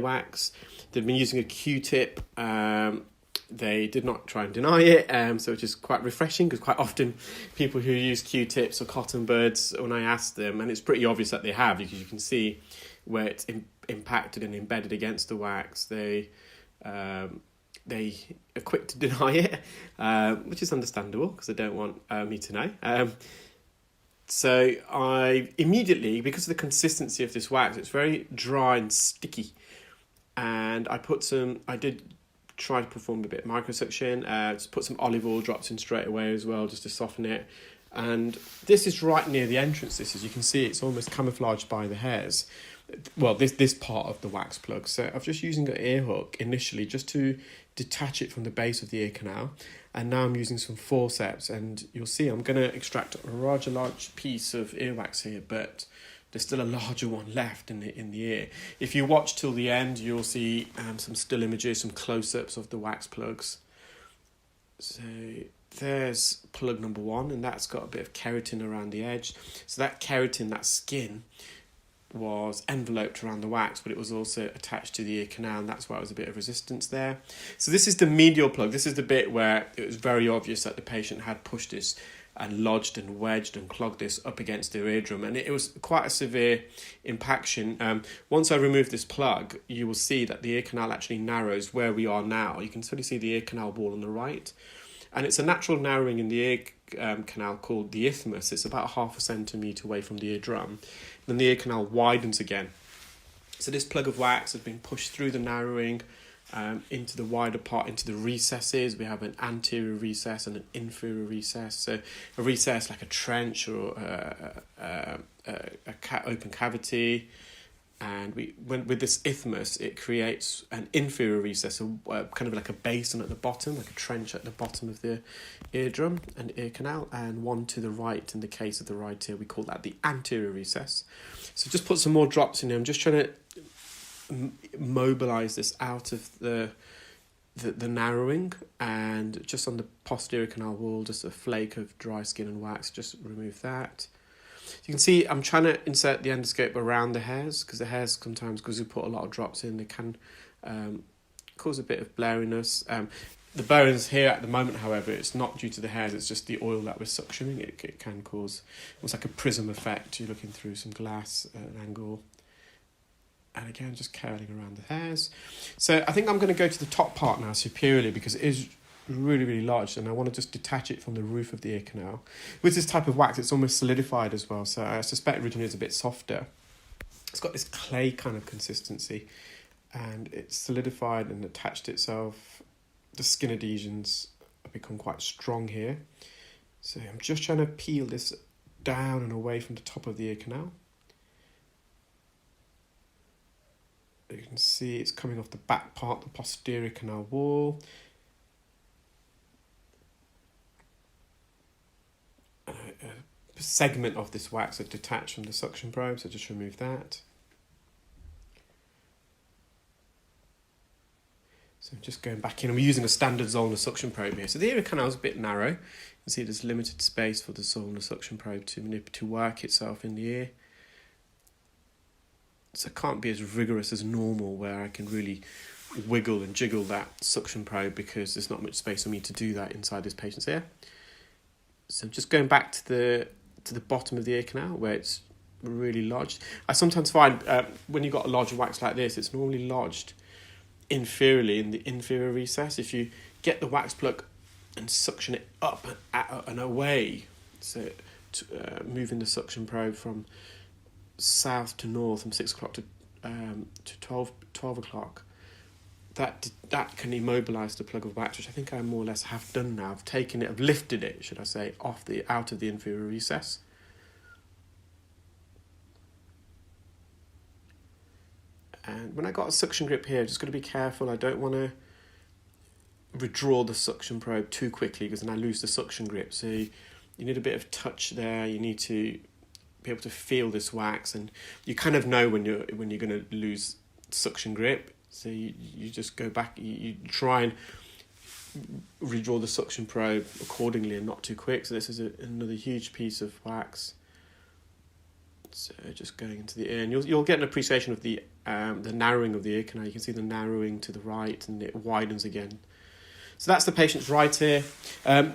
wax. They've been using a Q-tip. They did not try and deny it, so which is quite refreshing, because quite often people who use Q-tips or cotton buds, when I ask them, and it's pretty obvious that they have, because you can see where it's impacted and embedded against the wax, they are quick to deny it, which is understandable, because they don't want me to know. So I immediately, because of the consistency of this wax, it's very dry and sticky, and I did try to perform a bit of microsuction, just put some olive oil drops in straight away as well, just to soften it. And this is right near the entrance. You can see it's almost camouflaged by the hairs. Well, this part of the wax plug. So I'm just using an ear hook initially just to detach it from the base of the ear canal. And now I'm using some forceps, and you'll see I'm going to extract a rather large piece of earwax here, but there's still a larger one left in the ear. If you watch till the end, you'll see some still images, some close-ups of the wax plugs. So there's plug number 1, and that's got a bit of keratin around the edge. So that keratin, that skin, was enveloped around the wax, but it was also attached to the ear canal, and that's why there was a bit of resistance there. So this is the medial plug. This is the bit where it was very obvious that the patient had pushed this and lodged and wedged and clogged this up against their eardrum, and it was quite a severe impaction. Once I remove this plug, you will see that the ear canal actually narrows where we are now. You can sort of see the ear canal wall on the right, and it's a natural narrowing in the ear canal called the isthmus. It's about 0.5 centimetre away from the eardrum. Then the ear canal widens again. So this plug of wax has been pushed through the narrowing into the wider part, into the recesses. We have an anterior recess and an inferior recess. So a recess like a trench or open cavity. And with this isthmus, it creates an inferior recess, kind of like a basin at the bottom, like a trench at the bottom of the eardrum and ear canal, and one to the right. In the case of the right ear, we call that the anterior recess. So just put some more drops in there. I'm just trying to mobilize this out of the narrowing, and just on the posterior canal wall, just a flake of dry skin and wax. Just remove that. You can see I'm trying to insert the endoscope around the hairs, because the hairs sometimes, because we put a lot of drops in, they can cause a bit of blurriness. The bones here at the moment, however, it's not due to the hairs, it's just the oil that we're suctioning. It can cause almost like a prism effect. You're looking through some glass at an angle. And again, just curling around the hairs. So I think I'm going to go to the top part now, superiorly, because it is really, really large, and I want to just detach it from the roof of the ear canal. With this type of wax, it's almost solidified as well, so I suspect originally it's a bit softer. It's got this clay kind of consistency, and it's solidified and attached itself. The skin adhesions have become quite strong here. So I'm just trying to peel this down and away from the top of the ear canal. You can see it's coming off the back part, the posterior canal wall. A segment of this wax is detached from the suction probe, so just remove that. So I'm just going back in, and we're using a standard Zollner suction probe here. So the ear canal is a bit narrow. You can see there's limited space for the Zollner suction probe to work itself in the ear. So it can't be as rigorous as normal, where I can really wiggle and jiggle that suction probe, because there's not much space for me to do that inside this patient's ear. So I'm just going back to the bottom of the ear canal, where it's really lodged. I sometimes find when you've got a larger wax like this, it's normally lodged inferiorly in the inferior recess. If you get the wax plug and suction it up and away, so moving the suction probe from south to north, from 6 o'clock to 12 o'clock, that can immobilise the plug of wax, which I think I more or less have done now. I've taken it, I've lifted it, should I say, out of the inferior recess. And when I got a suction grip here, I'm just going to be careful. I don't want to withdraw the suction probe too quickly, because then I lose the suction grip. So you need a bit of touch there. You need to be able to feel this wax, and you kind of know when you're going to lose suction grip. So you just go back, you try and redraw the suction probe accordingly and not too quick. So this is another huge piece of wax. So just going into the ear, and you'll get an appreciation of the narrowing of the ear canal. You can see the narrowing to the right, and it widens again. So that's the patient's right ear.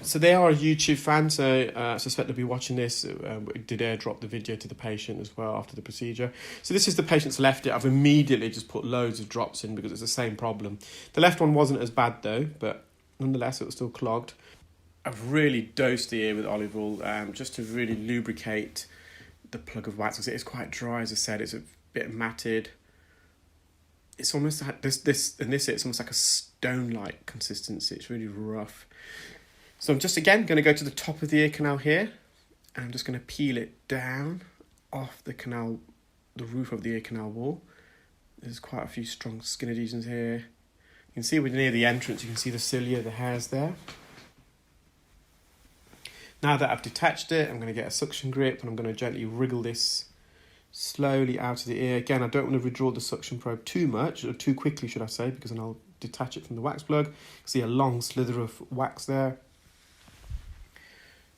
So they are a YouTube fan, so I suspect they'll be watching this. Did airdrop the video to the patient as well after the procedure. So this is the patient's left ear. I've immediately just put loads of drops in because it's the same problem. The left one wasn't as bad though, but nonetheless it was still clogged. I've really dosed the ear with olive oil just to really lubricate the plug of wax, because it is quite dry, as I said. It's a bit matted. It's almost like it's almost like a stone-like consistency. It's really rough. So I'm just again going to go to the top of the ear canal here, and I'm just going to peel it down off the canal, the roof of the ear canal wall. There's quite a few strong skin adhesions here. You can see we're near the entrance. You can see the cilia, the hairs there. Now that I've detached it, I'm going to get a suction grip, and I'm going to gently wriggle this slowly out of the ear. Again, I don't want to withdraw the suction probe too much, or too quickly should I say, because then I'll detach it from the wax plug. You can see a long slither of wax there.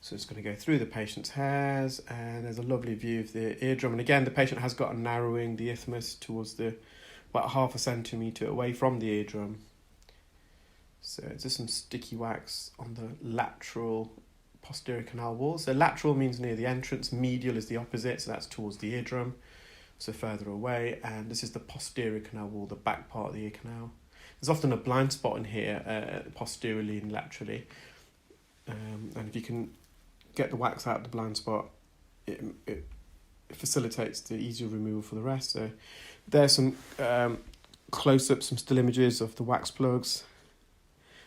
So it's going to go through the patient's hairs, and there's a lovely view of the eardrum. And again, the patient has got a narrowing, the isthmus towards about 0.5 centimetre away from the eardrum. So it's just some sticky wax on the lateral posterior canal wall. So lateral means near the entrance, medial is the opposite, so that's towards the eardrum, so further away. And this is the posterior canal wall, the back part of the ear canal. There's often a blind spot in here, posteriorly and laterally. And if you can get the wax out of the blind spot, it facilitates the easier removal for the rest. So there's some close-ups, some still images of the wax plugs.